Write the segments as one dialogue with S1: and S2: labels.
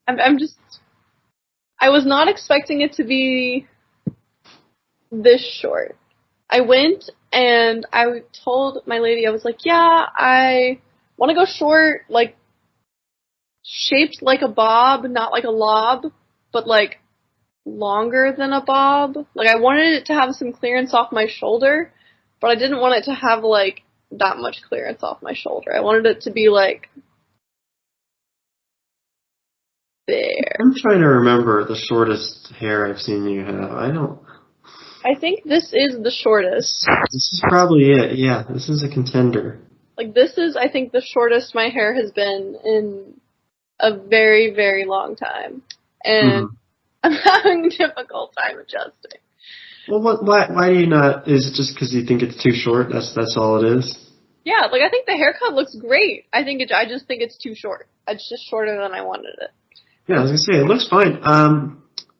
S1: I'm just, I was not expecting it to be this short. I went and I told my lady, I was like, yeah, I want to go short, like, shaped like a bob, not like a lob, but like longer than a bob. Like, I wanted it to have some clearance off my shoulder, but I didn't want it to have like that much clearance off my shoulder. I wanted it to be like there.
S2: I'm trying to remember the shortest hair I've seen you have.
S1: I think this is the shortest.
S2: This is probably it. Yeah, this is a contender.
S1: Like, this is, I think, the shortest my hair has been in a very, very long time. And I'm having a difficult time adjusting.
S2: Well, why do you not? Is it just because you think it's too short? That's all it is?
S1: Yeah, like, I think the haircut looks great. I just think it's too short. It's just shorter than I wanted it.
S2: Yeah, I was gonna say, it looks fine.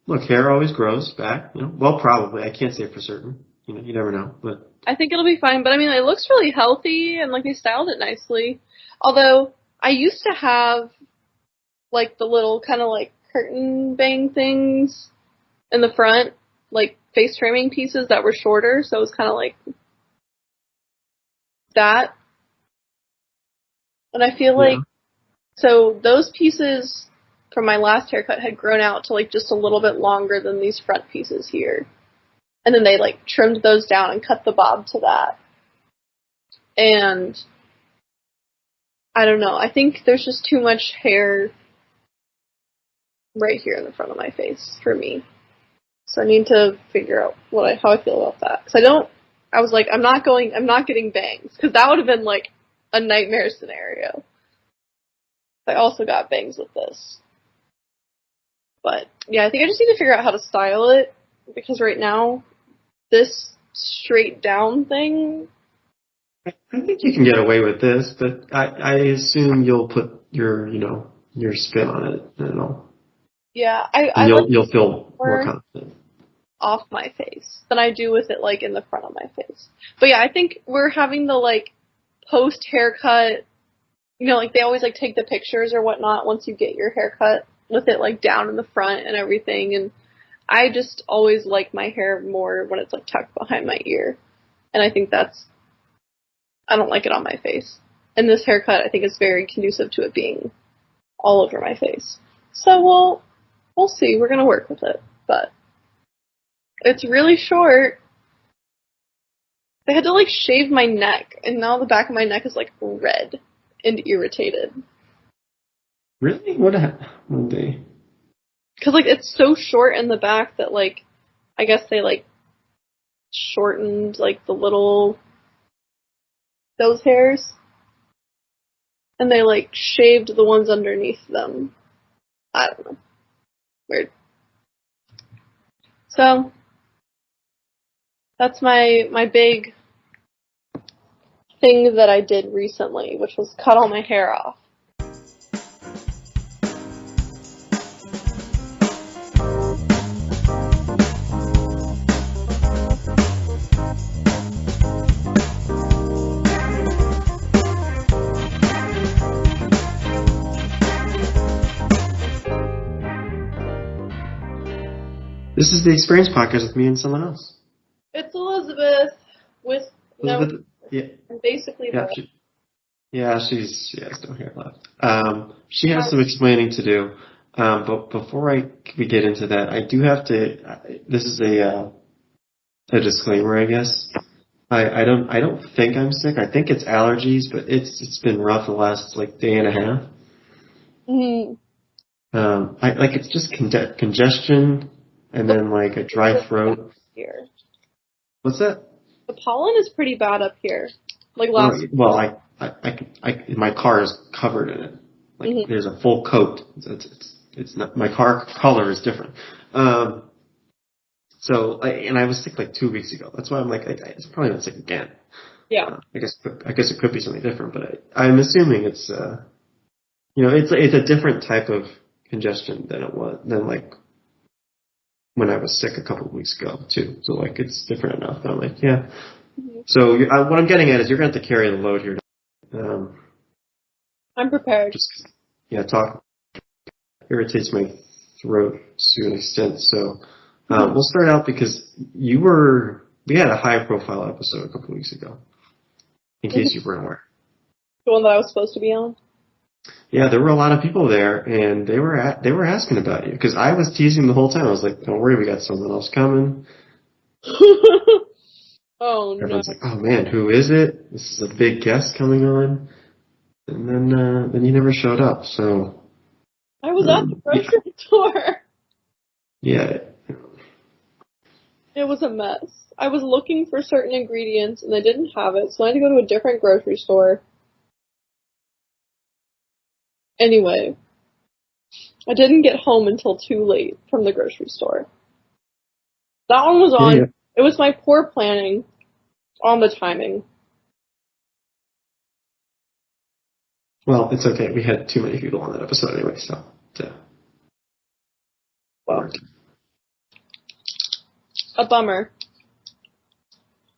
S2: Look, hair always grows back, Well, probably. I can't say for certain. You never know, but.
S1: I think it'll be fine, but I mean, it looks really healthy, and, like, they styled it nicely. Although, I used to have, like, the little kind of, like, curtain bang things in the front, like, face trimming pieces that were shorter, so it was kind of like that. And I feel like, so those pieces from my last haircut had grown out to, like, just a little bit longer than these front pieces here. And then they, like, trimmed those down and cut the bob to that. And I don't know. I think there's just too much hair right here in the front of my face for me. So I need to figure out how I feel about that. Because I was like, I'm not getting bangs. Because that would have been, like, a nightmare scenario. I also got bangs with this. But, yeah, I think I just need to figure out how to style it. Because right now, this straight down thing.
S2: I think you can get away with this, but I assume you'll put your spin on it and all.
S1: Yeah,
S2: you'll feel more confident
S1: off my face than I do with it, like, in the front of my face. But yeah, I think we're having the, like, post haircut, like, they always, like, take the pictures or whatnot once you get your haircut with it, like, down in the front and everything, and I just always like my hair more when it's, like, tucked behind my ear. And I think I don't like it on my face. And this haircut, I think, is very conducive to it being all over my face. So we'll see. We're gonna work with it. But it's really short. They had to, like, shave my neck, and now the back of my neck is, like, red and irritated.
S2: Really? What happened?
S1: Because, like, it's so short in the back that, like, I guess they, like, shortened, like, those hairs. And they, like, shaved the ones underneath them. I don't know. Weird. So, that's my big thing that I did recently, which was cut all my hair off.
S2: This is the Experience Podcast with me and someone else.
S1: It's Elizabeth with basically
S2: she has no hair left. She has some explaining to do. But before we get into that, I do have to. This is a disclaimer, I guess. I don't think I'm sick. I think it's allergies, but it's been rough the last, like, day and a half. It's just congestion and then, like, a dry throat.
S1: Here.
S2: What's that?
S1: The pollen is pretty bad up here. Like last.
S2: Well, my car is covered in it. Like, there's a full coat. It's not, my car color is different. So I was sick like 2 weeks ago. That's why I'm like, it's probably not sick again.
S1: Yeah.
S2: I guess it could be something different, but I'm assuming it's it's a different type of congestion than like when I was sick a couple of weeks ago too. So, like, it's different enough. I'm like, yeah. So what I'm getting at is you're going to have to carry the load here.
S1: I'm prepared.
S2: Talk. irritates my throat to an extent. So we'll start out because we had a high profile episode a couple weeks ago, in case you weren't aware.
S1: The one that I was supposed to be on?
S2: Yeah, there were a lot of people there, and they were asking about you because I was teasing the whole time. I was like, "Don't worry, we got someone else coming."
S1: Oh no!
S2: Everyone's like, "Oh man, who is it? This is a big guest coming on." And then you never showed up. So
S1: I was at the grocery store.
S2: Yeah.
S1: It was a mess. I was looking for certain ingredients and they didn't have it, so I had to go to a different grocery store. Anyway, I didn't get home until too late from the grocery store. That one was on.
S2: Yeah.
S1: It was my poor planning on the timing.
S2: Well, it's okay. We had too many people on that episode anyway, so yeah.
S1: Well, a bummer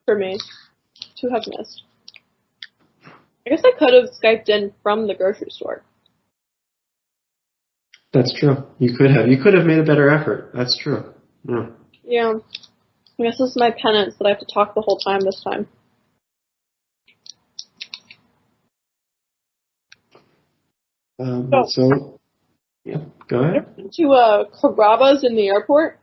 S1: for me to have missed. I guess I could have Skyped in from the grocery store.
S2: That's true. You could have. You could have made a better effort. That's true. Yeah.
S1: Yeah. I guess this is my penance that I have to talk the whole time this time.
S2: So, yeah, go ahead.
S1: To Carrabba's in the airport.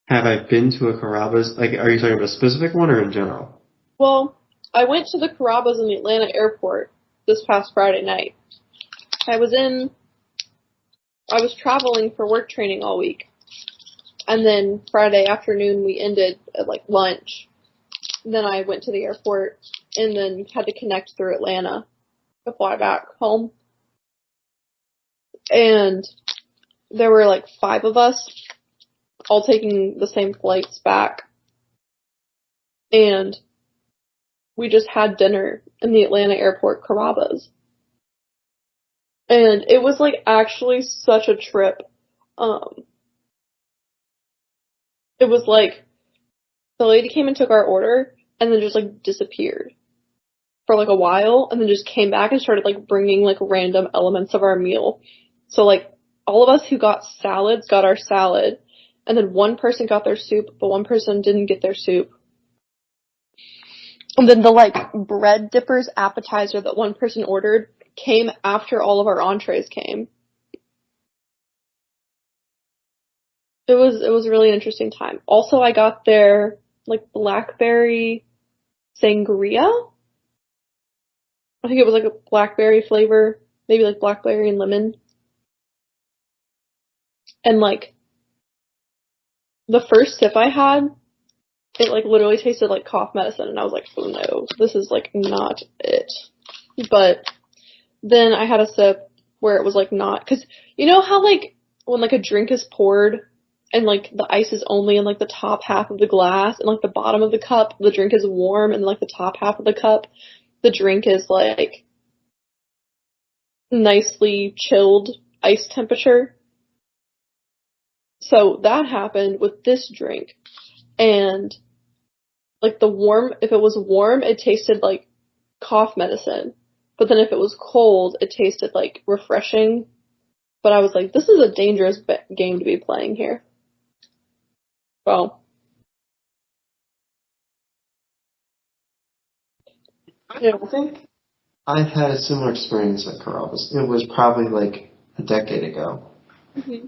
S2: Have I been to a Carrabba's? Like, are you talking about a specific one or in general?
S1: Well, I went to the Carrabba's in the Atlanta airport this past Friday night. I was traveling for work training all week. And then Friday afternoon we ended at like lunch. And then I went to the airport and then had to connect through Atlanta to fly back home. And there were like 5 of us all taking the same flights back. And we just had dinner in the Atlanta airport Carrabba's. And it was like actually such a trip. It was like the lady came and took our order and then just like disappeared for like a while and then just came back and started like bringing like random elements of our meal. So like all of us who got salads got our salad and then one person got their soup, but one person didn't get their soup. And then the like bread dippers appetizer that one person ordered came after all of our entrees came. It was a really interesting time. Also, I got their like blackberry sangria. I think it was like a blackberry flavor, maybe like blackberry and lemon. And like the first sip I had, it like literally tasted like cough medicine and I was like, oh no, this is like not it. But then I had a sip where it was like not, cause you know how like when like a drink is poured and like the ice is only in like the top half of the glass and like the bottom of the cup, the drink is warm and like the top half of the cup, the drink is like nicely chilled ice temperature. So that happened with this drink. And like if it was warm, it tasted like cough medicine. But then if it was cold, it tasted like refreshing. But I was like, this is a dangerous game to be playing here. Well. Yeah.
S2: I think I've had a similar experience at Carrabba's. It was probably like a decade ago.
S1: Mm-hmm.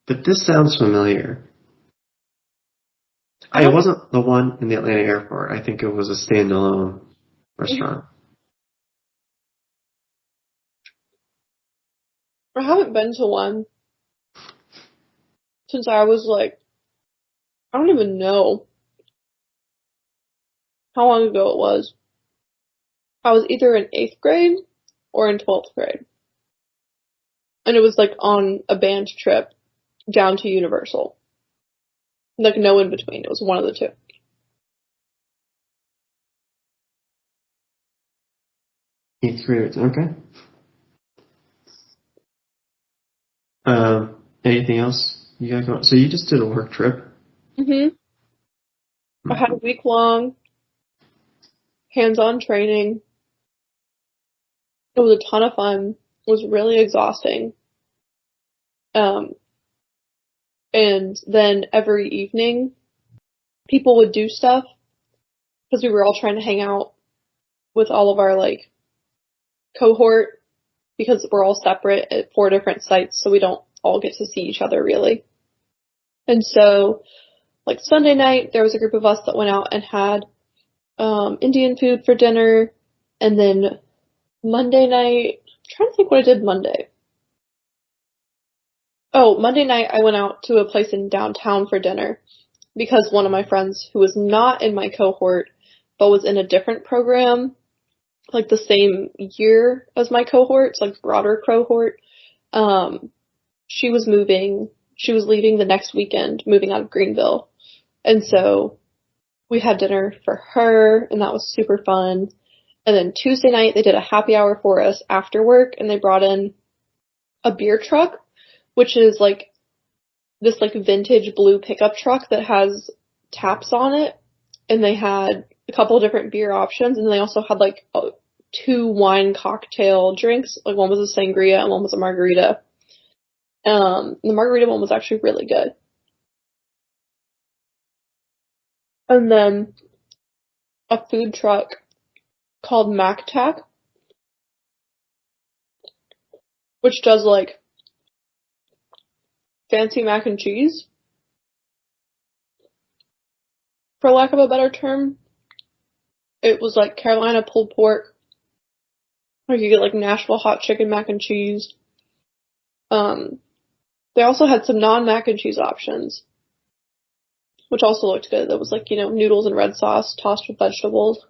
S2: But this sounds familiar. It wasn't the one in the Atlanta airport. I think it was a standalone restaurant.
S1: I haven't been to one since I was like, I don't even know how long ago it was. I was either in 8th grade or in 12th grade. And it was like on a band trip down to Universal. Like no in between. It was one of the two.
S2: Eighth grade, okay. Anything else you got going? So you just did a work trip?
S1: I had a week-long hands-on training. It was a ton of fun. was really exhausting. And then every evening, people would do stuff because we were all trying to hang out with all of our like cohort because we're all separate at 4 different sites, so we don't all get to see each other really. And so, like Sunday night, there was a group of us that went out and had Indian food for dinner, and then Monday night, I'm trying to think what I did Monday. Oh, Monday night I went out to a place in downtown for dinner because one of my friends who was not in my cohort but was in a different program, like the same year as my cohort, it's like broader cohort, she was leaving the next weekend, moving out of Greenville. And so we had dinner for her, and that was super fun. And then Tuesday night, they did a happy hour for us after work, and they brought in a beer truck, which is like this like vintage blue pickup truck that has taps on it. And they had a couple of different beer options, and they also had like 2 wine cocktail drinks. Like one was a sangria and one was a margarita. The margarita one was actually really good. And then a food truck called MacTac, which does like fancy mac and cheese, for lack of a better term. It was like Carolina pulled pork, or you get like Nashville hot chicken mac and cheese. They also had some non-mac and cheese options, which also looked good. That was like, noodles and red sauce tossed with vegetables.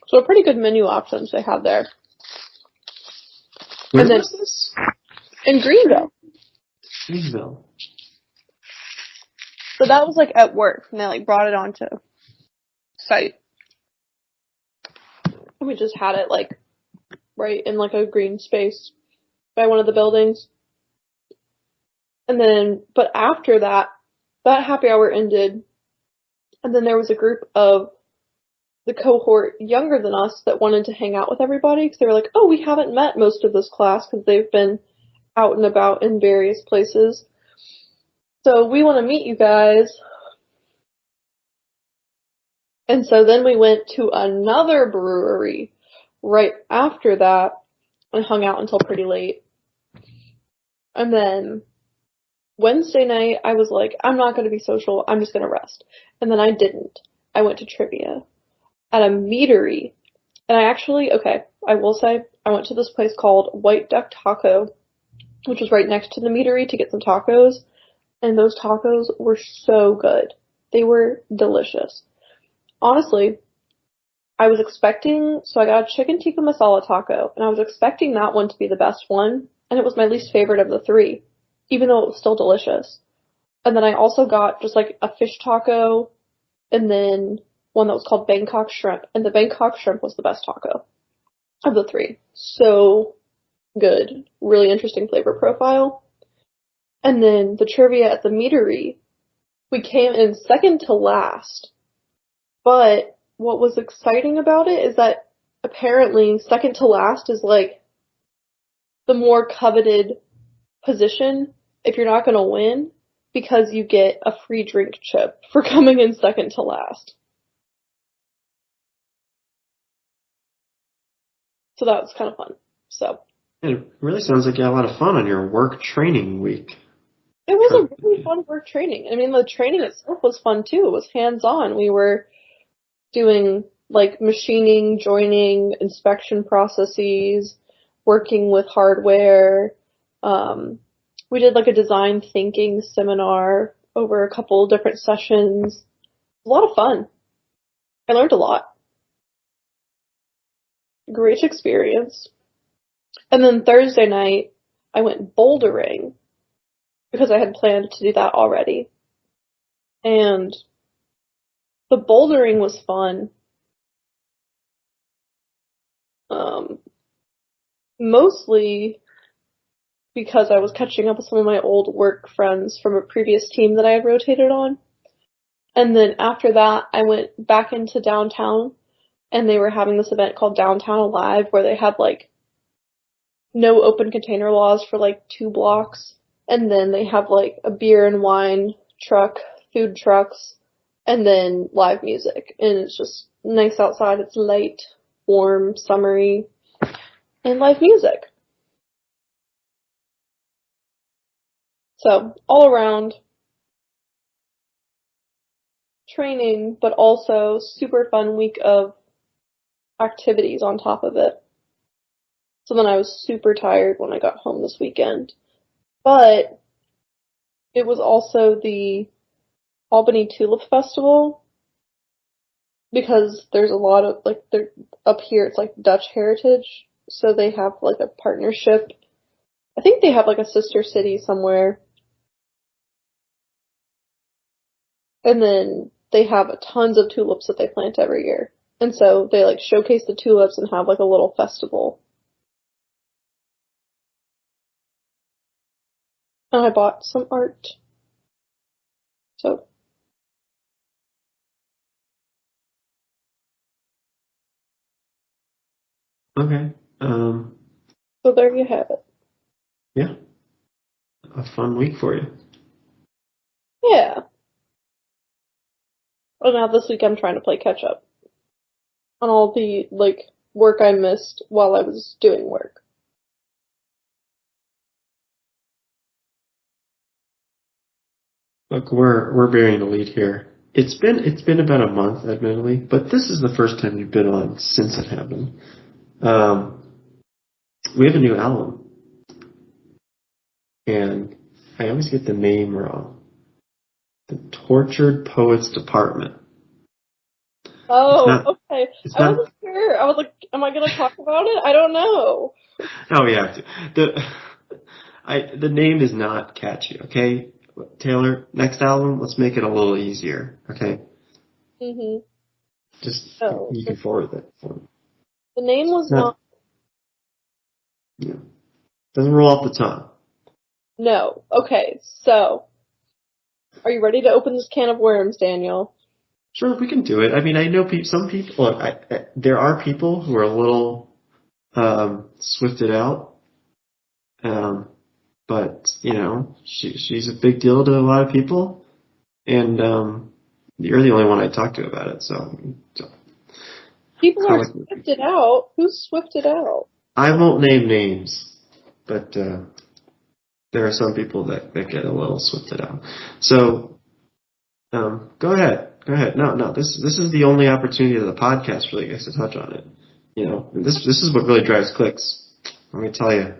S1: So pretty good menu options they had there.
S2: Where was this?
S1: In Greenville.
S2: Greenville.
S1: So that was like at work, and they like brought it onto site. And we just had it like right in like a green space by one of the buildings. And then, but after that happy hour ended, and then there was a group of the cohort younger than us that wanted to hang out with everybody because they were like, oh, we haven't met most of this class because they've been out and about in various places. So we want to meet you guys. And so then we went to another brewery right after that and hung out until pretty late. And then Wednesday night, I was like, I'm not going to be social. I'm just going to rest. And then I didn't. I went to trivia at a meadery. And I will say, I went to this place called White Duck Taco, which was right next to the meadery to get some tacos. And those tacos were so good. They were delicious. Honestly, I got a chicken tikka masala taco, and I was expecting that one to be the best one, and it was my least favorite of the 3, even though it was still delicious. And then I also got just like a fish taco, and then one that was called Bangkok shrimp, and the Bangkok shrimp was the best taco of the 3. So good. Really interesting flavor profile. And then the trivia at the meadery, we came in second to last. But what was exciting about it is that apparently second to last is like the more coveted position if you're not going to win, because you get a free drink chip for coming in second to last. So that was kind of fun. So
S2: It really sounds like you had a lot of fun on your work training week.
S1: it was a really fun work training. I mean, the training itself was fun too. It was hands-on. We were doing like machining, joining, inspection processes, working with hardware. We did like a design thinking seminar over a couple different sessions. A lot of fun. I learned a lot. Great experience. And then Thursday night, I went bouldering because I had planned to do that already. And the bouldering was fun. Mostly because I was catching up with some of my old work friends from a previous team that I had rotated on. And then after that, I went back into downtown, and they were having this event called Downtown Alive, where they had like no open container laws for like 2 blocks. And then they have like a beer and wine truck, food trucks, and then live music. And it's just nice outside. It's light, warm, summery, and live music. So all around training, but also super fun week of activities on top of it. So then I was super tired when I got home this weekend. But it was also the Albany Tulip Festival, because there's a lot of, like, they're up here, it's like Dutch heritage, so they have like a partnership. I think they have like a sister city somewhere. And then they have tons of tulips that they plant every year. And so they like showcase the tulips and have like a little festival. And I bought some art. So.
S2: Okay.
S1: So there you have it.
S2: Yeah. A fun week for you.
S1: Yeah. And now this week I'm trying to play catch up on all the, like, work I missed while I was doing work.
S2: Look, we're bearing the lead here. It's been about a month, admittedly, but this is the first time you've been on since it happened. We have a new album, and I always get the name wrong. The Tortured Poets Department.
S1: Oh, okay. I
S2: Not.
S1: wasn't sure. I was like, am I gonna talk about it? I don't know.
S2: Oh, we have to. The name is not catchy. Okay, Taylor. Next album, let's make it a little easier. Okay.
S1: Mhm.
S2: Just
S1: No,
S2: you can forward that for me.
S1: the name was not.
S2: Yeah. Doesn't roll off the tongue.
S1: No. Okay, so are you ready to open this can of worms, Daniel?
S2: Sure, we can do it. I mean, I know some people. Look, there are people who are a little swifted out, but you know, she's a big deal to a lot of people, and you're the only one I talk to about it. So
S1: People are swifted out. Who's swifted out?
S2: I won't name names, but there are some people that get a little swifted out. So go ahead. Go ahead. No. This is the only opportunity that the podcast really gets to touch on it. You know, this is what really drives clicks. Let me tell you.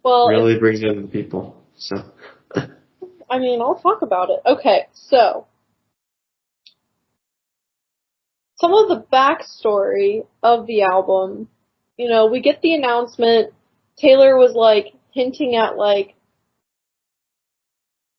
S1: Well,
S2: really brings in the people. So.
S1: I mean, I'll talk about it. Okay, so some of the backstory of the album. You know, we get the announcement. Taylor was like hinting at, like,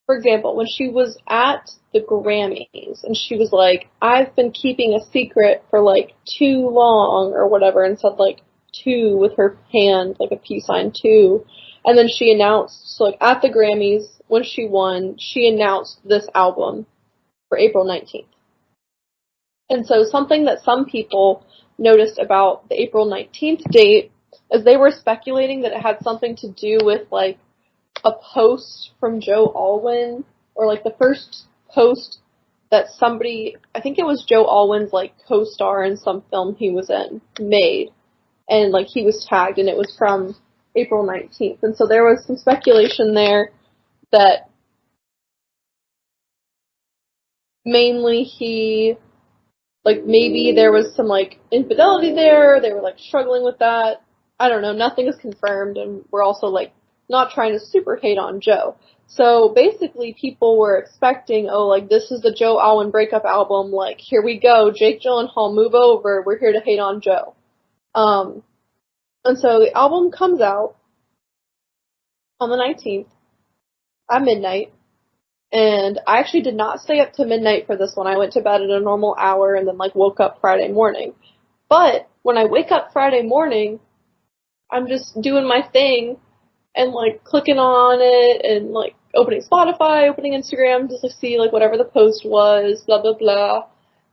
S1: for example, when she was at the Grammys and she was like, I've been keeping a secret for like too long or whatever, and said like 2 with her hand, like a peace sign 2. And then she announced, so like at the Grammys, when she won, she announced this album for April 19th. And so something that some people noticed about the April 19th date is they were speculating that it had something to do with like a post from Joe Alwyn, or like the first post that somebody, I think it was Joe Alwyn's like co-star in some film he was in, made, and like he was tagged, and it was from April 19th. And so there was some speculation there that mainly he, like, maybe there was some like infidelity there, they were like struggling with that. I don't know, nothing is confirmed, and we're also like not trying to super hate on Joe. So basically people were expecting, oh, like, this is the Joe Alwyn breakup album, like, here we go, Jake Gyllenhaal, move over, we're here to hate on Joe. And so the album comes out on the 19th at midnight, and I actually did not stay up to midnight for this one. I went to bed at a normal hour and then like woke up Friday morning. But when I wake up Friday morning, I'm just doing my thing and like clicking on it and like opening Spotify, opening Instagram, just to see, like, whatever the post was, blah, blah, blah.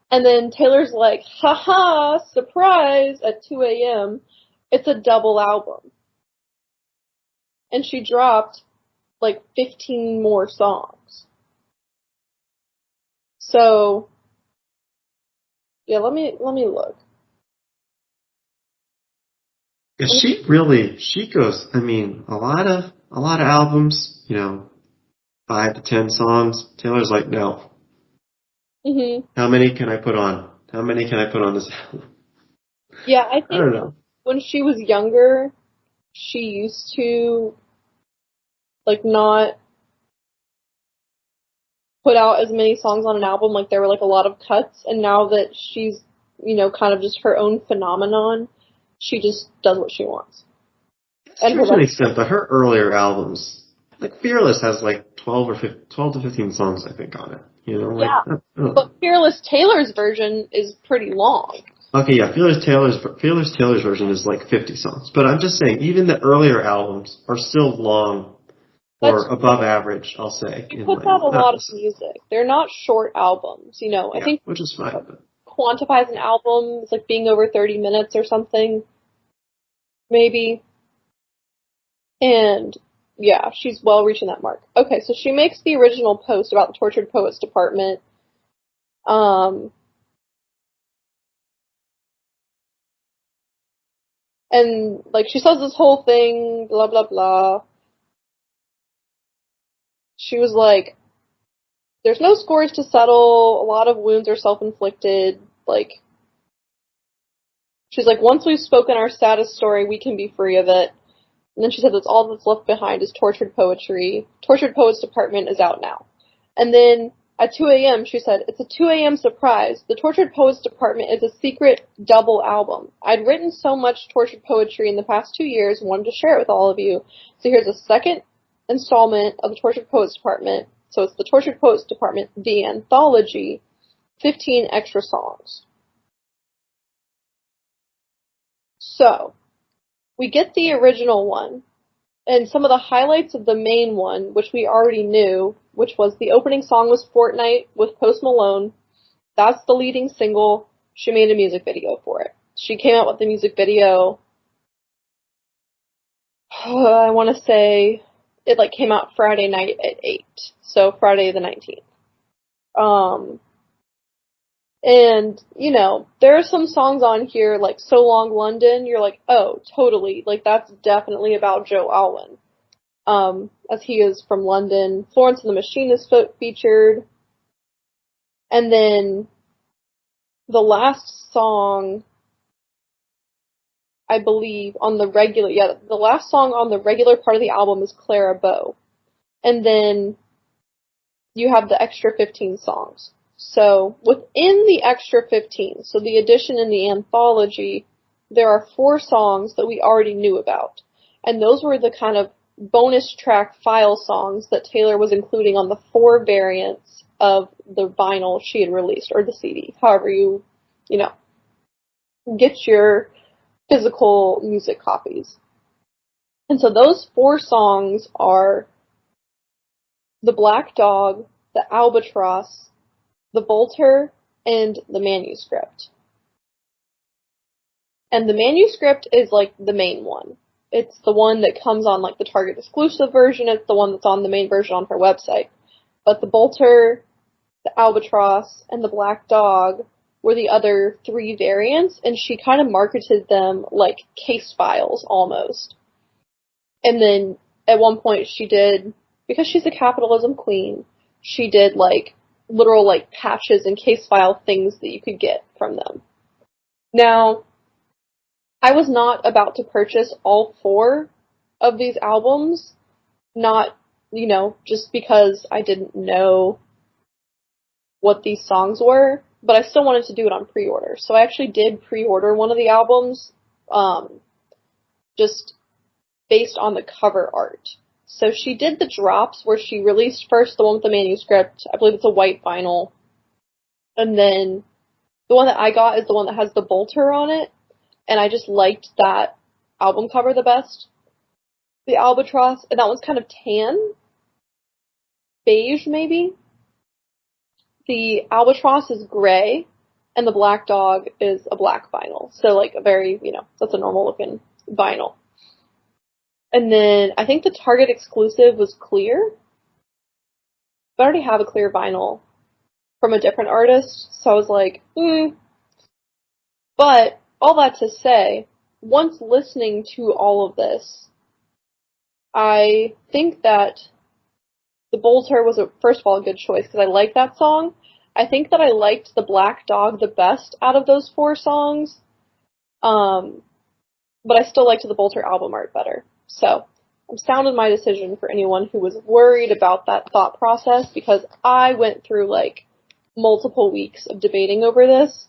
S1: And then Taylor's like, haha, surprise, at 2 a.m. It's a double album. And she dropped, like, 15 more songs. So, yeah, let me look.
S2: Yeah, she goes, I mean, a lot of albums, 5 to 10 songs. Taylor's like, no.
S1: Mhm.
S2: How many can I put on? How many can I put on this album?
S1: Yeah, I
S2: I don't
S1: think
S2: know.
S1: when she was younger, she used to, like, not put out as many songs on an album, like, there were, like, a lot of cuts, and now that she's, kind of just her own phenomenon, she just does what she wants. And
S2: To an extent, but her earlier albums, like Fearless has like 12 to 15 songs, I think, on it.
S1: Yeah, but Fearless Taylor's version is pretty long.
S2: Okay, yeah, Fearless Taylor's version is like 50 songs. But I'm just saying, even the earlier albums are still long or above average, I'll say.
S1: She puts out a lot of music. They're not short albums, I think.
S2: Which is fine. But
S1: quantifies an album as like being over 30 minutes or something. Maybe. And yeah, she's well reaching that mark. Okay, so she makes the original post about the Tortured Poets Department. And like she says this whole thing, blah blah blah. She was like, there's no scores to settle, a lot of wounds are self-inflicted, like she's like, once we've spoken our saddest story, we can be free of it. And then she said that's all that's left behind is tortured poetry. Tortured Poets Department is out now. And then at 2 a.m. she said, it's a 2 a.m. surprise. The Tortured Poets Department is a secret double album. I'd written so much tortured poetry in the past 2 years and wanted to share it with all of you. So here's a second installment of the Tortured Poets Department. So it's the Tortured Poets Department, the anthology, 15 extra songs. So, we get the original one, and some of the highlights of the main one, which we already knew, which was the opening song was Fortnite with Post Malone. That's the leading single. She made a music video for it. She came out with the music video, I want to say, it like came out Friday night at 8. So Friday the 19th. And, there are some songs on here, like So Long London, you're like, oh, totally, like that's definitely about Joe Alwyn. As he is from London. Florence and the Machine is featured. And then the last song, I believe, the last song on the regular part of the album is Clara Bow. And then you have the extra 15 songs. So within the extra 15, so the addition in the anthology, there are 4 songs that we already knew about. And those were the kind of bonus track file songs that Taylor was including on the 4 variants of the vinyl she had released, or the CD, however you get your physical music copies. And so those 4 songs are The Black Dog, The Albatross, The Bolter, and The Manuscript. And the Manuscript is like the main one. It's the one that comes on like the Target exclusive version. It's the one that's on the main version on her website. But the Bolter, the Albatross, and the Black Dog were the other 3 variants, and she kind of marketed them like case files almost. And then at one point she did, because she's a capitalism queen, she did like literal like patches and case file things that you could get from them. Now, I was not about to purchase all 4 of these albums, not, just because I didn't know what these songs were, but I still wanted to do it on pre-order. So I actually did pre-order one of the albums, just based on the cover art. So she did the drops where she released first the one with the Manuscript. I believe it's a white vinyl. And then the one that I got is the one that has the Bolter on it. And I just liked that album cover the best. The Albatross, and that one's kind of tan. beige, maybe. The albatross is gray, and the black dog is a black vinyl. So, like, a very, that's a normal looking vinyl. And then I think the Target exclusive was clear. But I already have a clear vinyl from a different artist, so I was like, But, all that to say, once listening to all of this, I think that The Bolter was, first of all, a good choice, because I like that song. I think that I liked The Black Dog the best out of those 4 songs, but I still liked the Bolter album art better. So, I'm sound in my decision for anyone who was worried about that thought process, because I went through, like, multiple weeks of debating over this,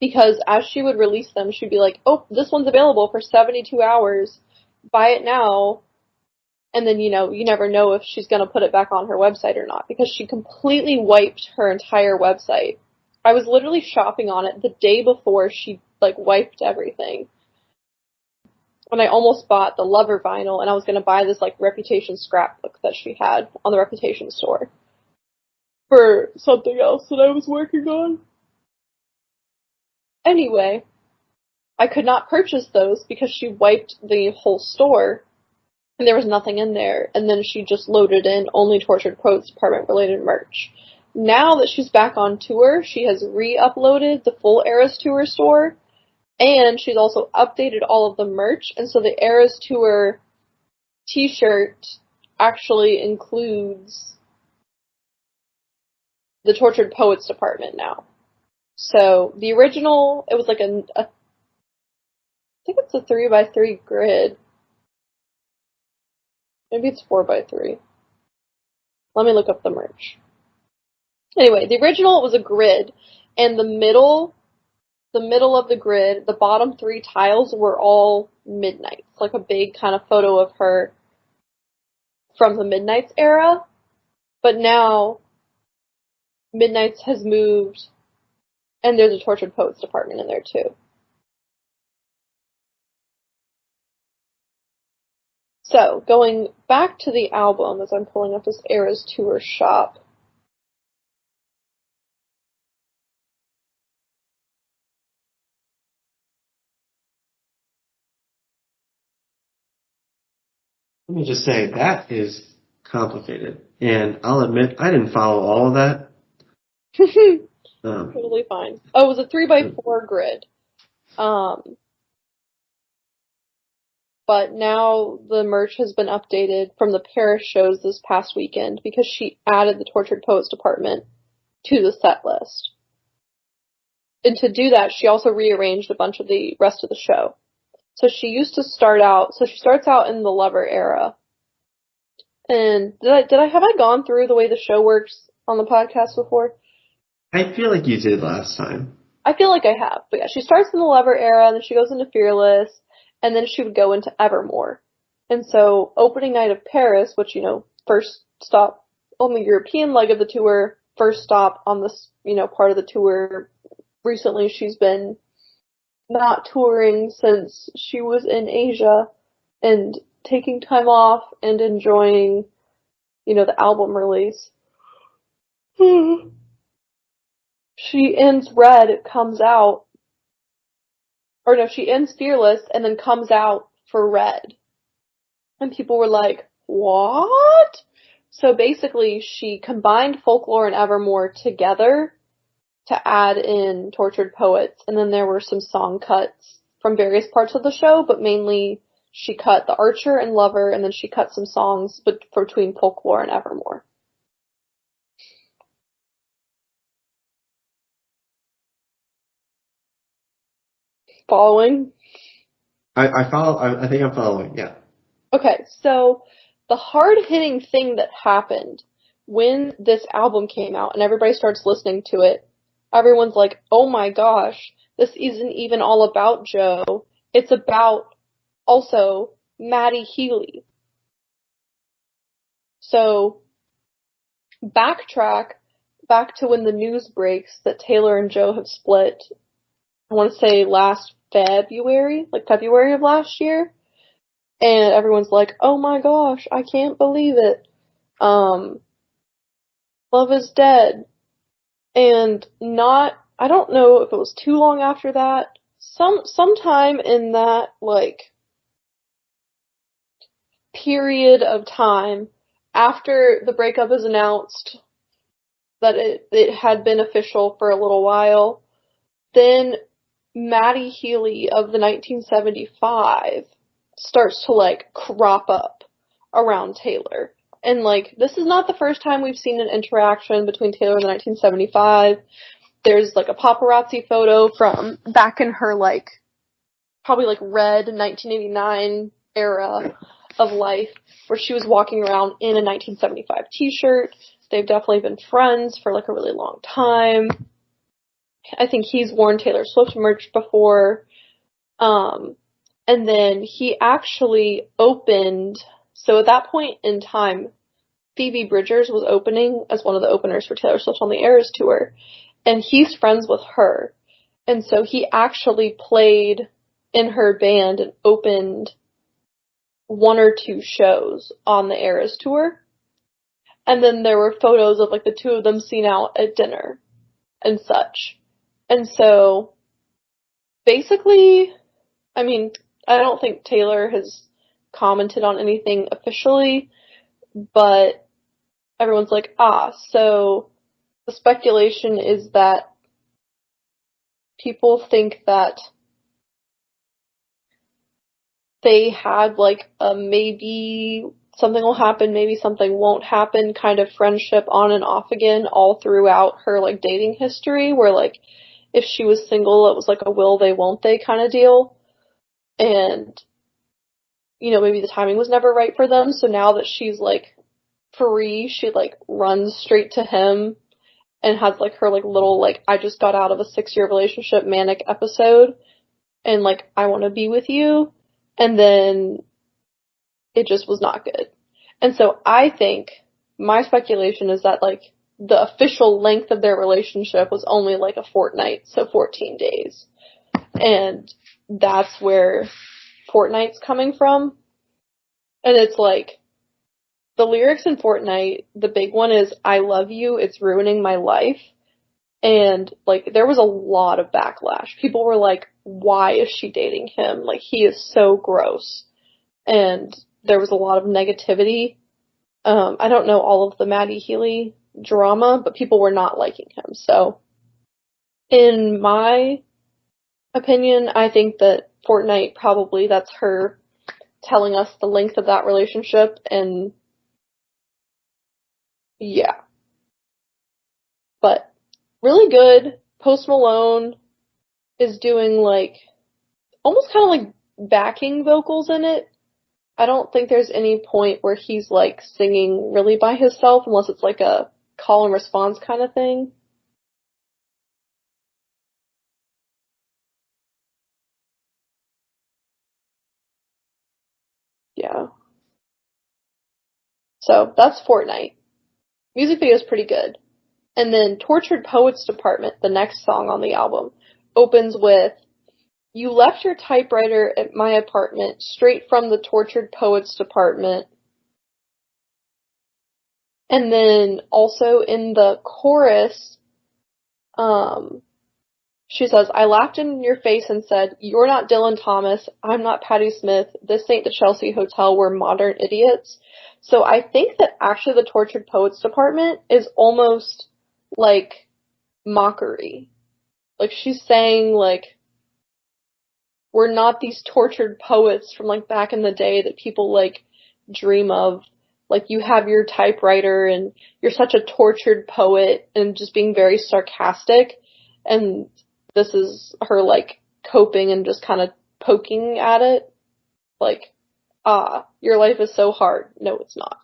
S1: because as she would release them, she'd be like, oh, this one's available for 72 hours, buy it now, and then, you never know if she's gonna put it back on her website or not, because she completely wiped her entire website. I was literally shopping on it the day before she, like, wiped everything. And I almost bought the Lover vinyl, and I was gonna buy this, like, Reputation scrapbook that she had on the Reputation store for something else that I was working on. Anyway, I could not purchase those because she wiped the whole store, and there was nothing in there, and then she just loaded in only Tortured Poets Department related merch. Now that she's back on tour, she has re-uploaded the full Eras Tour store, and she's also updated all of the merch, and so the Eras Tour t-shirt actually includes the Tortured Poets Department now. So, the original, it was like I think it's a 3x3 grid. Maybe it's 4x3. Let me look up the merch. Anyway, the original was a grid, and the middle of the grid, the bottom 3 tiles were all Midnights, like a big kind of photo of her from the Midnights era. But now, Midnights has moved, and there's a Tortured Poets Department in there too. So, going back to the album, as I'm pulling up this Eras Tour shop.
S2: Let me just say, that is complicated. And I'll admit, I didn't follow all of that.
S1: Totally fine. Oh, it was a 3x4 grid. But now the merch has been updated from the Paris shows this past weekend because she added the Tortured Poets Department to the set list. And to do that, she also rearranged a bunch of the rest of the show. So she starts out in the Lover era. And have I gone through the way the show works on the podcast before?
S2: I feel like you did last time.
S1: I feel like I have. But yeah, she starts in the Lover era, and then she goes into Fearless, and then she would go into Evermore. And so, opening night of Paris, which, first stop on the European leg of the tour, first stop on this, part of the tour. Recently, she's been not touring since she was in Asia and taking time off and enjoying, the album release. She ends Red, it comes out. Or no, she ends Fearless and then comes out for Red. And people were like, what? So basically, she combined Folklore and Evermore together to add in Tortured Poets, and then there were some song cuts from various parts of the show, but mainly she cut The Archer and Lover, and then she cut some songs between Folklore and Evermore. Following?
S2: I follow. I think I'm following. Yeah.
S1: Okay, so the hard-hitting thing that happened when this album came out and everybody starts listening to it, everyone's like, oh my gosh, this isn't even all about Joe. It's about also Matty Healy. So, backtrack back to when the news breaks that Taylor and Joe have split, I want to say last February, like February of last year. And everyone's like, oh my gosh, I can't believe it. Love Is Dead. And I don't know if it was too long after that, sometime in that, like, period of time, after the breakup is announced, that it had been official for a little while, then Matty Healy of the 1975 starts to, like, crop up around Taylor. And, like, this is not the first time we've seen an interaction between Taylor and the 1975. There's, like, a paparazzi photo from back in her, like, probably, like, red 1989 era of life, where she was walking around in a 1975 t-shirt. They've definitely been friends for, like, a really long time. I think he's worn Taylor Swift merch before. And then he actually opened, so at that point in time, Phoebe Bridgers was opening as one of the openers for Taylor Swift on the Eras Tour, and he's friends with her. And so he actually played in her band and opened one or two shows on the Eras Tour. And then there were photos of, like, the two of them seen out at dinner and such. And so, basically, I mean, I don't think Taylor has commented on anything officially, but everyone's like, so the speculation is that people think that they had, like, a maybe something will happen, maybe something won't happen kind of friendship on and off again all throughout her, like, dating history, where, like, if she was single, it was like a will they, won't they kind of deal. And, you know, maybe the timing was never right for them, so now that she's, like, free, she, like, runs straight to him and has, like, her, like, little, like, I just got out of a 6-year relationship manic episode, and, like, I want to be with you, and then it just was not good. And so I think, my speculation is that, like, the official length of their relationship was only, like, a fortnight, so 14 days. And that's where Fortnight's coming from. And it's like, the lyrics in Fortnite, the big one is, I love you, it's ruining my life. And, like, there was a lot of backlash. People were like, why is she dating him? Like, he is so gross. And there was a lot of negativity. I don't know all of the Matty Healy drama, but people were not liking him. So, in my opinion, I think that Fortnite probably, that's her telling us the length of that relationship, and yeah. But really good. Post Malone is doing, like, almost kind of like backing vocals in it. I don't think there's any point where he's, like, singing really by himself unless it's like a call and response kind of thing. Yeah. So that's Fortnite. Music video is pretty good. And then Tortured Poets Department, the next song on the album, opens with, you left your typewriter at my apartment straight from the Tortured Poets Department. And then also in the chorus, she says, I laughed in your face and said, you're not Dylan Thomas, I'm not Patti Smith, this ain't the Chelsea Hotel, we're modern idiots. So I think that actually the Tortured Poets Department is almost like mockery. Like, she's saying, like, we're not these tortured poets from, like, back in the day that people, like, dream of. Like, you have your typewriter and you're such a tortured poet, and just being very sarcastic. And this is her, like, coping and just kind of poking at it. Like, your life is so hard. No, it's not.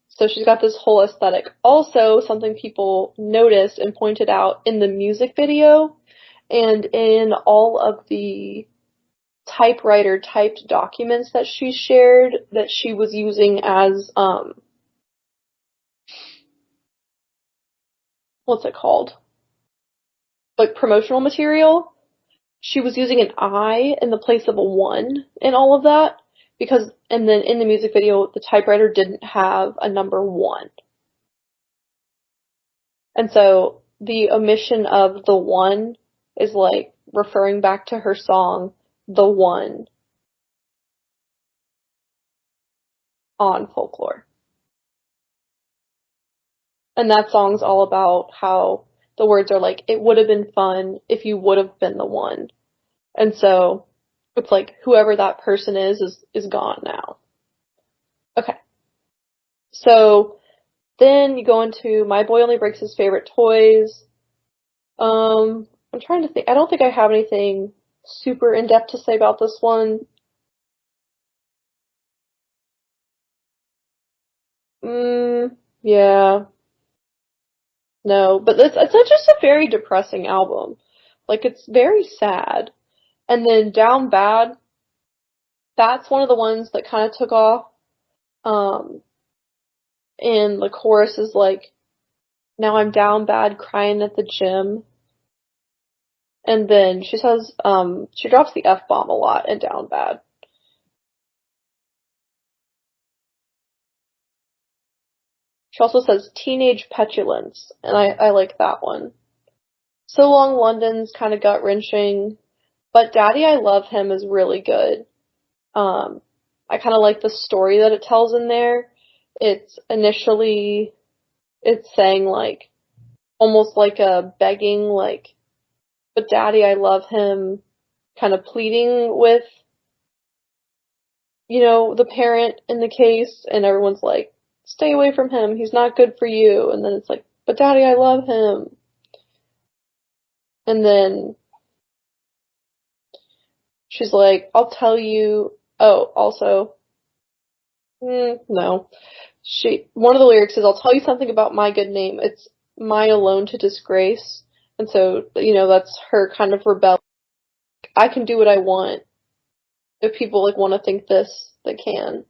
S1: So she's got this whole aesthetic. Also, something people noticed and pointed out in the music video and in all of the typewriter typed documents that she shared that she was using as, what's it called? Like, promotional material. She was using an I in the place of a 1 in all of that. and then in the music video, the typewriter didn't have a number 1. And so the omission of the 1 is like referring back to her song, The One, on Folklore. And that song's all about how the words are like, it would have been fun if you would have been the one. And so it's like whoever that person is gone now. Okay. So then you go into My Boy Only Breaks His Favorite Toys. I'm trying to think. I don't think I have anything super in-depth to say about this one. Yeah. No, but it's just a very depressing album. Like, it's very sad. And then Down Bad, that's one of the ones that kind of took off. And the chorus is like, now I'm down bad crying at the gym. And then she says, she drops the F-bomb a lot in Down Bad. She also says teenage petulance, and I like that one. So Long London's kind of gut-wrenching, but Daddy I Love Him is really good. I kind of like the story that it tells in there. It's saying like, almost like a begging, like, but Daddy I Love Him, kind of pleading with, the parent in the case, and everyone's like, stay away from him, he's not good for you, and then it's like, but Daddy I love him. And then she's like, I'll tell you, also, no. One of the lyrics is, I'll tell you something about my good name, it's my alone to disgrace. And so, that's her kind of rebellion. I can do what I want. If people, like, want to think this, they can.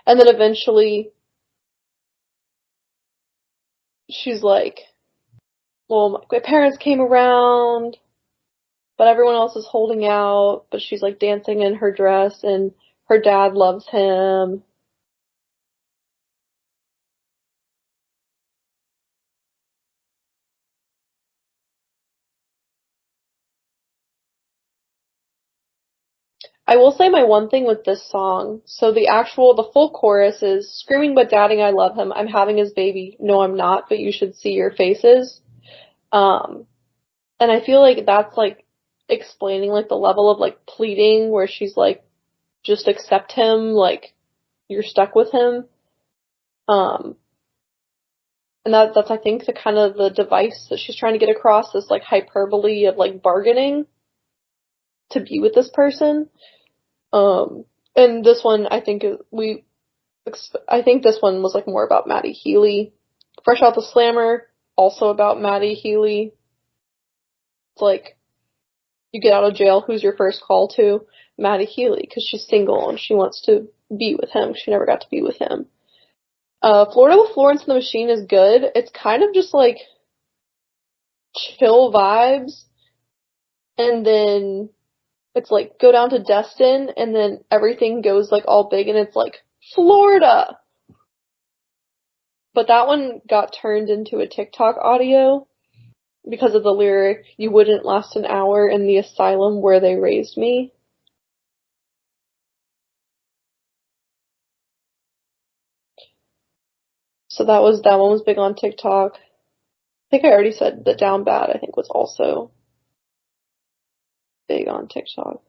S1: And then eventually, she's like, well, my parents came around, but everyone else is holding out, but she's like dancing in her dress, and her dad loves him. I will say my one thing with this song, so the full chorus is, screaming but doubting I love him, I'm having his baby, no I'm not, but you should see your faces. And I feel like that's like explaining like the level of like pleading where she's like, just accept him, like, you're stuck with him. And that's I think the kind of the device that she's trying to get across, this like hyperbole of like bargaining to be with this person. And this one I think this one was like more about Matty Healy. Fresh Out the Slammer, also about Matty Healy. It's like, you get out of jail, who's your first call to? Matty Healy, because she's single and she wants to be with him. She never got to be with him. Florida with Florence and the Machine is good. It's kind of just like chill vibes, and then it's like go down to Destin, and then everything goes like all big, and it's like Florida. But that one got turned into a TikTok audio because of the lyric, you wouldn't last an hour in the asylum where they raised me. So that one was big on TikTok. I think I already said that Down Bad, I think, was also big on TikTok.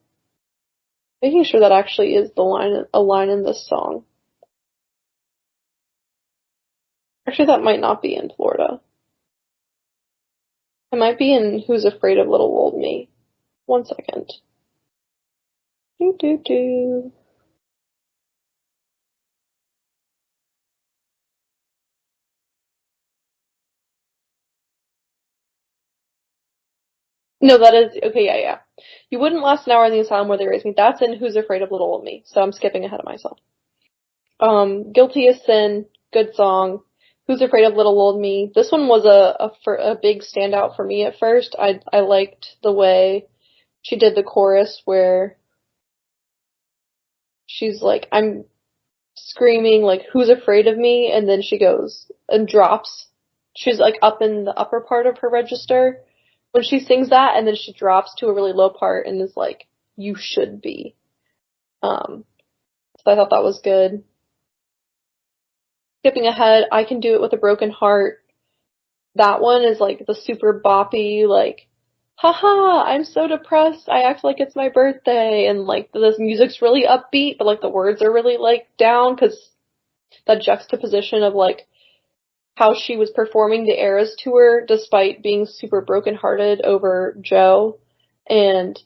S1: Making sure that actually is a line in this song. Actually, that might not be in Florida. It might be in Who's Afraid of Little Old Me. 1 second. Do. No, that is, okay, yeah. You wouldn't last an hour in the asylum where they raised me. That's in Who's Afraid of Little Old Me, so I'm skipping ahead of myself. Guilty as Sin, good song. Who's Afraid of Little Old Me. This one was a big standout for me at first. I liked the way she did the chorus where she's like, I'm screaming, like, who's afraid of me? And then she goes and drops. She's like up in the upper part of her register when she sings that, and then she drops to a really low part and is like, you should be. So I thought that was good. Skipping ahead, I Can Do It With a Broken Heart. That one is like the super boppy, like, haha, I'm so depressed, I act like it's my birthday, and like this music's really upbeat, but like the words are really like down, because that juxtaposition of like how she was performing the Eras tour despite being super brokenhearted over Joe, and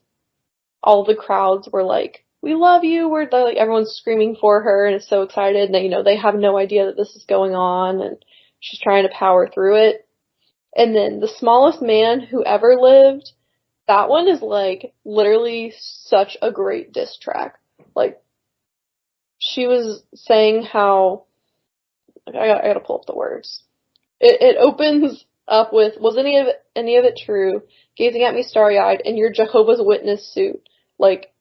S1: all the crowds were like, we love you, we're like, everyone's screaming for her and is so excited, and they have no idea that this is going on, and she's trying to power through it. And then The Smallest Man Who Ever Lived, that one is like literally such a great diss track. Like, she was saying how, I gotta pull up the words. It opens up with, was any of it true? Gazing at me starry-eyed in your Jehovah's Witness suit. Like,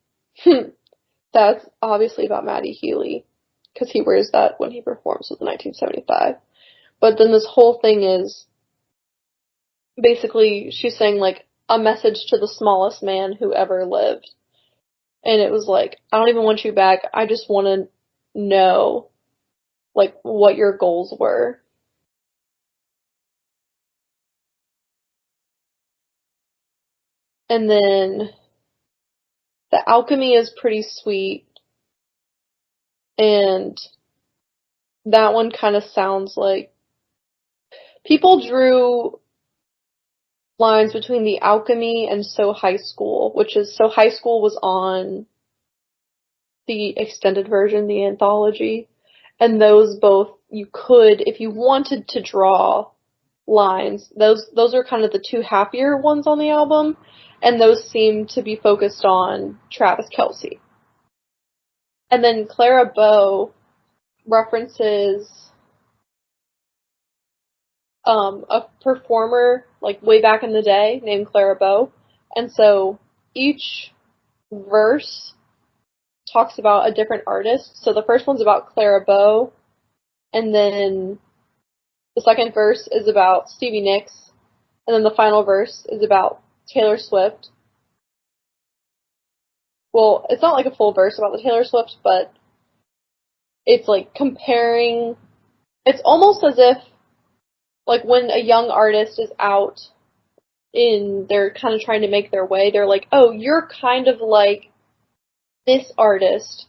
S1: that's obviously about Matty Healy, because he wears that when he performs with the 1975. But then this whole thing is, basically, she's saying, like, a message to the smallest man who ever lived. And it was like, I don't even want you back, I just want to know, like, what your goals were. And then The Alchemy is pretty sweet, and that one kind of sounds like people drew lines between The Alchemy and So High School, which is, So High School was on the extended version, the anthology, and those both, you could, if you wanted to draw lines, those are kind of the two happier ones on the album, and those seem to be focused on Travis Kelce. And then Clara Bow references a performer, like, way back in the day named Clara Bow. And so each verse talks about a different artist. So the first one's about Clara Bow, and then the second verse is about Stevie Nicks, and then the final verse is about Taylor Swift. Well, it's not like a full verse about the Taylor Swift, but it's like comparing, it's almost as if, like, when a young artist is out they're kind of trying to make their way, they're like, oh, you're kind of like this artist,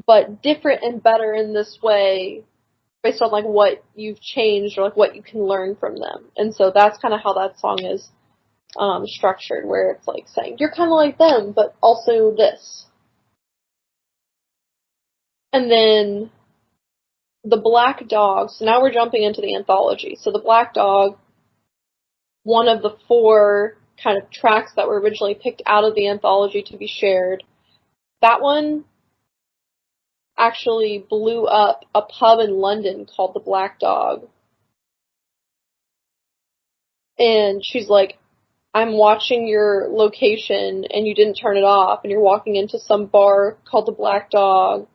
S1: but different and better in this way, based on like what you've changed or like what you can learn from them. And so that's kind of how that song is structured, where it's like saying, you're kind of like them, but also this. And then The Black Dog, so now we're jumping into the anthology. So The Black Dog, one of the 4 kind of tracks that were originally picked out of the anthology to be shared, that one actually blew up a pub in London called the Black Dog. And she's like, I'm watching your location and you didn't turn it off, and you're walking into some bar called the Black Dog.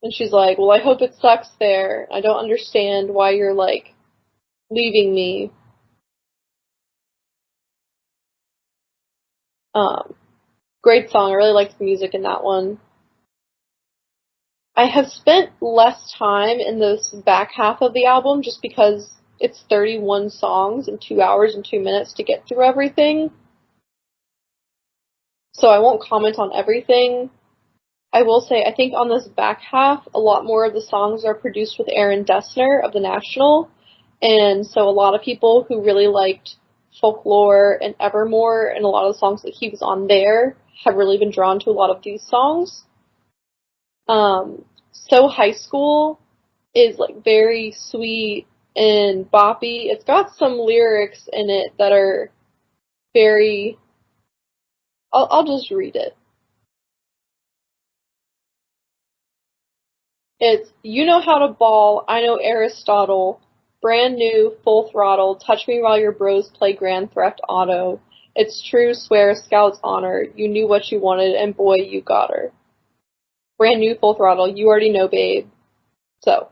S1: And she's like, well, I hope it sucks there. I don't understand why you're like leaving me. Great song. I really liked the music in that one. I have spent less time in this back half of the album just because it's 31 songs and 2 hours and 2 minutes to get through everything. So I won't comment on everything. I will say, I think on this back half, a lot more of the songs are produced with Aaron Dessner of The National. And so a lot of people who really liked Folklore and Evermore and a lot of the songs that he was on there have really been drawn to a lot of these songs. So High School is like very sweet and boppy. It's got some lyrics in it that are very, I'll just read it. It's, you know how to ball, I know Aristotle, brand new, full throttle, touch me while your bros play Grand Theft Auto, It's true, swear, Scout's honor. You knew what you wanted, and boy, you got her. Brand new, full throttle. You already know, babe. So,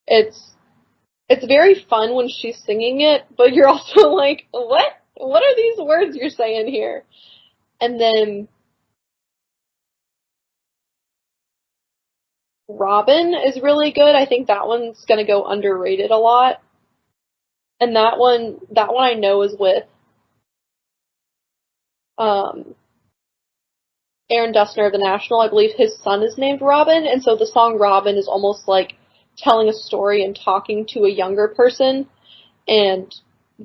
S1: it's very fun when she's singing it, but you're also like, what? What are these words you're saying here? And then Robin is really good. I think that one's gonna go underrated a lot. And that one I know is with Aaron Dessner of The National. I believe his son is named Robin, and so the song Robin is almost like telling a story and talking to a younger person and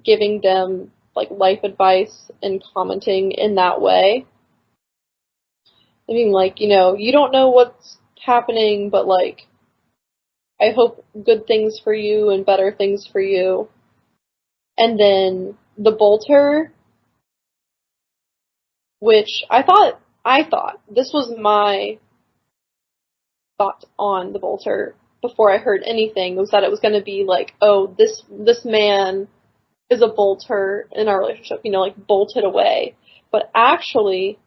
S1: giving them like life advice and commenting in that way. I mean, like, you don't know what's happening, but like, I hope good things for you and better things for you. And then The Bolter, which I thought this was my thought on The Bolter before I heard anything, was that it was going to be like, oh, this man is a bolter in our relationship, like bolted away. But actually,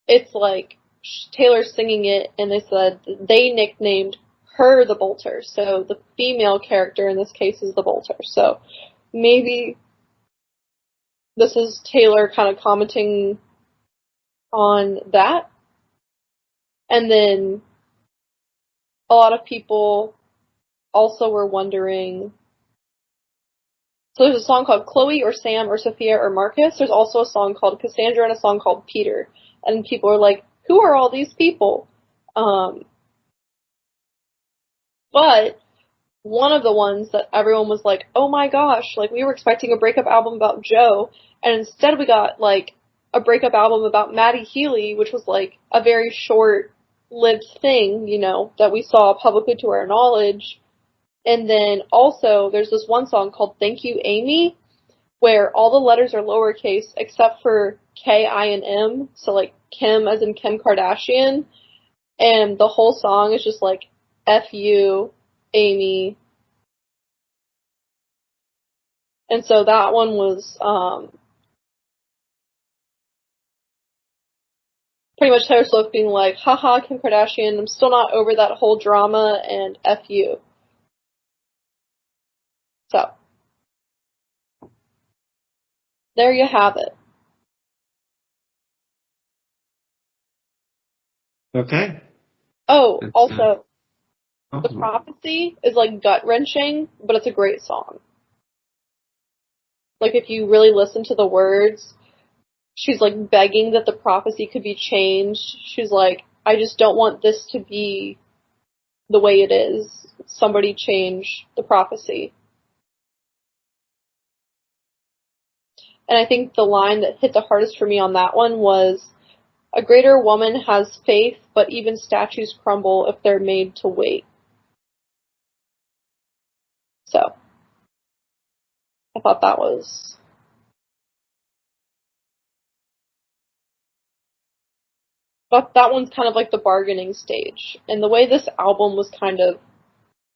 S1: it's like Taylor's singing it, and they said they nicknamed her the Bolter. So the female character in this case is the Bolter. So maybe this is Taylor kind of commenting on that. And then a lot of people also were wondering, so there's a song called Chloe or Sam or Sophia or Marcus. There's also a song called Cassandra and a song called Peter. And people are like, who are all these people? But one of the ones that everyone was like, oh my gosh, like we were expecting a breakup album about Joe, and instead we got like a breakup album about Maddie Healy, which was like a very short-lived thing, that we saw publicly to our knowledge. And then also there's this one song called Thank You, Amy, where all the letters are lowercase except for K, I, and M, so like Kim as in Kim Kardashian, and the whole song is just like F you, Amy. And so that one was pretty much Taylor Swift being like, haha, Kim Kardashian, I'm still not over that whole drama, and F you. So, there you have it.
S2: Okay.
S1: Oh, also,
S2: The
S1: Prophecy is like gut-wrenching, but it's a great song. Like, if you really listen to the words, she's like begging that the prophecy could be changed. She's like, I just don't want this to be the way it is. Somebody change the prophecy. And I think the line that hit the hardest for me on that one was, a greater woman has faith, but even statues crumble if they're made to wait. So, I thought that was... But that one's kind of like the bargaining stage. And the way this album was kind of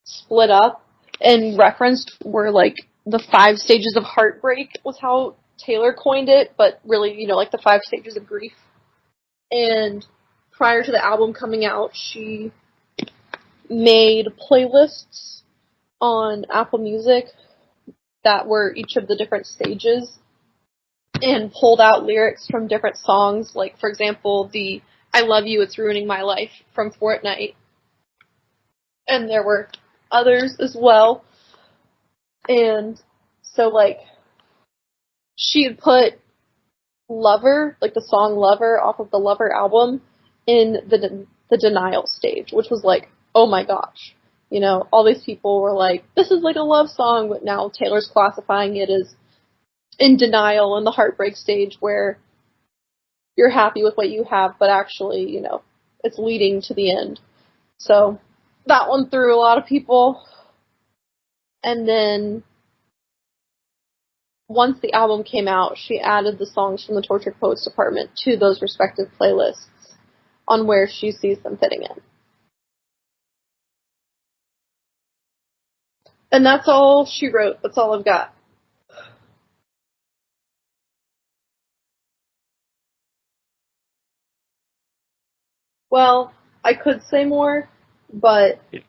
S1: split up and referenced were like the 5 stages of heartbreak was how Taylor coined it, but really, like the 5 stages of grief. And prior to the album coming out, she made playlists on Apple Music that were each of the different stages and pulled out lyrics from different songs. Like, for example, the I Love You, It's Ruining My Life from Fortnite. And there were others as well. And so, like, she had put Lover, like the song Lover off of the Lover album, in the denial stage, which was like, oh my gosh. All these people were like, this is like a love song, but now Taylor's classifying it as in denial in the heartbreak stage where you're happy with what you have, but actually, it's leading to the end. So that one threw a lot of people. And then once the album came out, she added the songs from the Tortured Poets department to those respective playlists on where she sees them fitting in. And that's all she wrote. That's all I've got. Well, I could say more, but
S2: Yeah.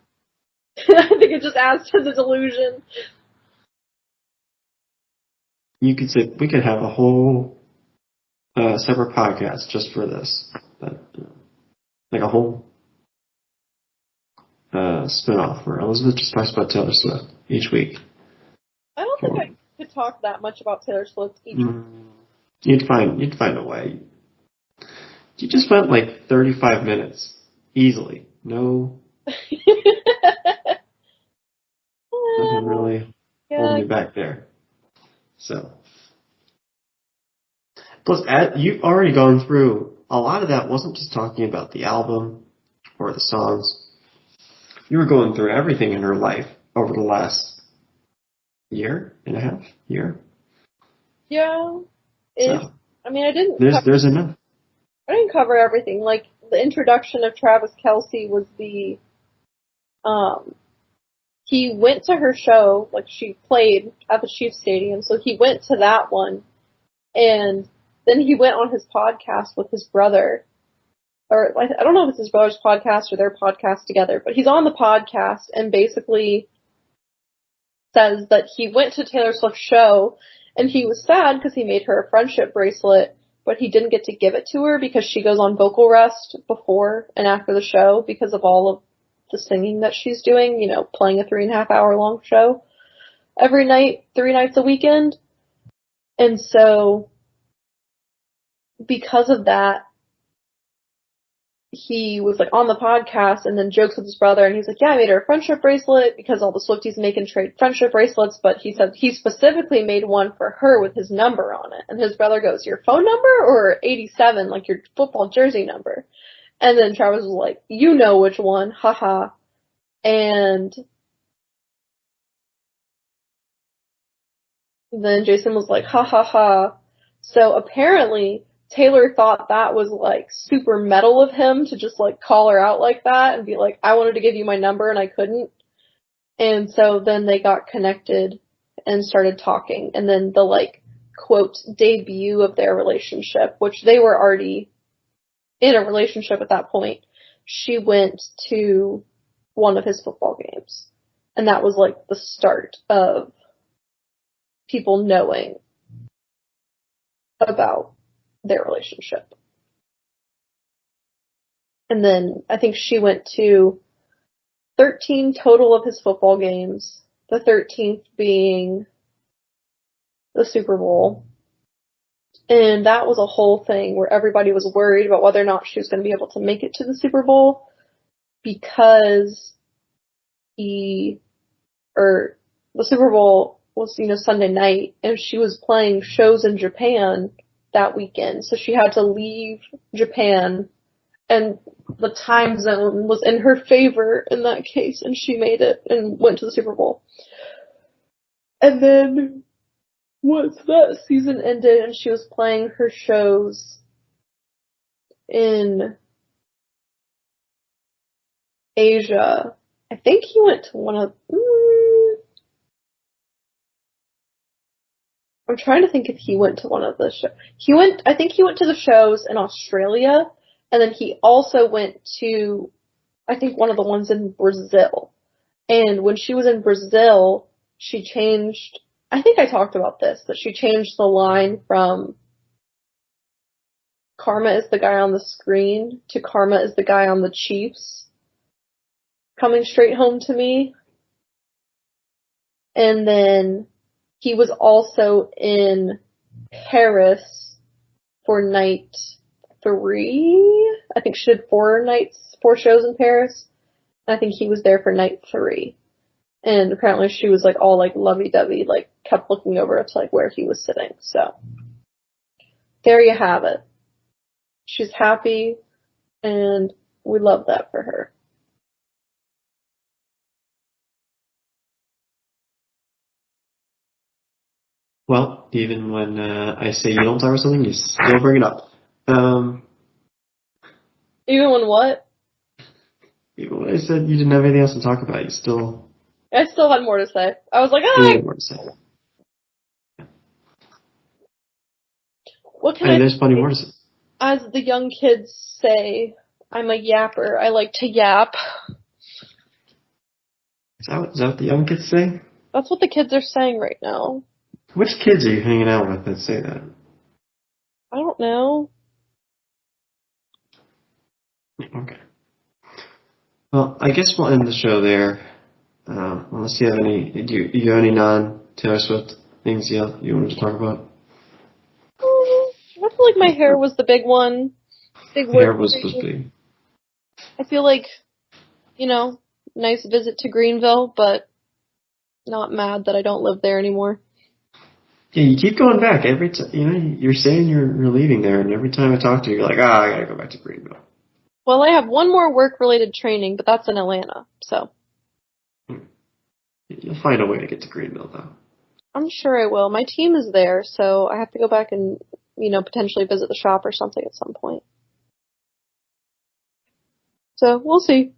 S1: I think it just adds to the delusion.
S2: You could say we could have a whole separate podcast just for this, but like a whole spin-off where Elizabeth just talks about Taylor Swift each week.
S1: I don't think I could talk that much about Taylor Swift each week.
S2: You'd find a way. You just went like 35 minutes easily. No, nothing really holding you back there. So, plus, you've already gone through a lot of that. Wasn't just talking about the album or the songs. You were going through everything in her life over the last year and a half.
S1: Yeah.
S2: So,
S1: I mean, I didn't.
S2: There's enough.
S1: I didn't cover everything. Like the introduction of Travis Kelce was he went to her show, like she played at the Chiefs Stadium, so he went to that one, and then he went on his podcast with his brother, or I don't know if it's his brother's podcast or their podcast together, but he's on the podcast and basically says that he went to Taylor Swift's show and he was sad because he made her a friendship bracelet, but he didn't get to give it to her because she goes on vocal rest before and after the show because of all of the singing that she's doing, you know, playing a 3.5 hour long show every night, 3 nights a weekend. And so, because of that, he was like on the podcast and then jokes with his brother and he's like, yeah, I made her a friendship bracelet because all the Swifties make and trade friendship bracelets, but he said he specifically made one for her with his number on it. And his brother goes, your phone number or 87, like your football jersey number? And then Travis was like, you know which one, haha. And then Jason was like, ha ha ha. So apparently Taylor thought that was like super metal of him to just like call her out like that and be like, I wanted to give you my number and I couldn't. And so then they got connected and started talking. And then the like quote debut of their relationship, which they were already in a relationship at that point, she went to one of his football games. And that was like the start of people knowing about their relationship. And then I think she went to 13 total of his football games, the 13th being the Super Bowl. And that was a whole thing where everybody was worried about whether or not she was going to be able to make it to the Super Bowl because the Super Bowl was, you know, Sunday night and she was playing shows in Japan that weekend. So she had to leave Japan and the time zone was in her favor in that case and she made it and went to the Super Bowl. And then once that season ended and she was playing her shows in Asia, I think he went to one of, I'm trying to think if he went to one of the shows. I think he went to the shows in Australia, and then he also went to, I think, one of the ones in Brazil. And when she was in Brazil, she changed, I think I talked about this, that she changed the line from Karma is the guy on the screen to Karma is the guy on the Chiefs coming straight home to me. And then he was also in Paris for night 3. I think she did 4 shows in Paris. I think he was there for night 3. And apparently she was like all like lovey-dovey, like kept looking over to like where he was sitting. So there you have it. She's happy and we love that for her.
S2: Well, even when I say you don't talk about something, you still bring it up.
S1: Even when what?
S2: Even when I said you didn't have anything else to talk about, you still...
S1: I still had more to say. I was like,
S2: You had more to say.
S1: What can I
S2: there's plenty more to say.
S1: As the young kids say I'm a yapper. I like to yap.
S2: Is that what the young kids say?
S1: That's what the kids are saying right now.
S2: Which kids are you hanging out with that say that?
S1: I don't know.
S2: Okay. Well, I guess we'll end the show there. Unless you have you have any non-Taylor Swift things you wanted to talk about?
S1: I feel like my hair was the big one. Big
S2: Hair
S1: work.
S2: was big.
S1: I feel like, nice visit to Greenville, but not mad that I don't live there anymore.
S2: Yeah, you keep going back every time. You're saying you're leaving there, and every time I talk to you, you're like, I gotta go back to Greenville.
S1: Well, I have one more work-related training, but that's in Atlanta, so.
S2: You'll find a way to get to Greenville, though.
S1: I'm sure I will. My team is there, so I have to go back and, potentially visit the shop or something at some point. So, we'll see.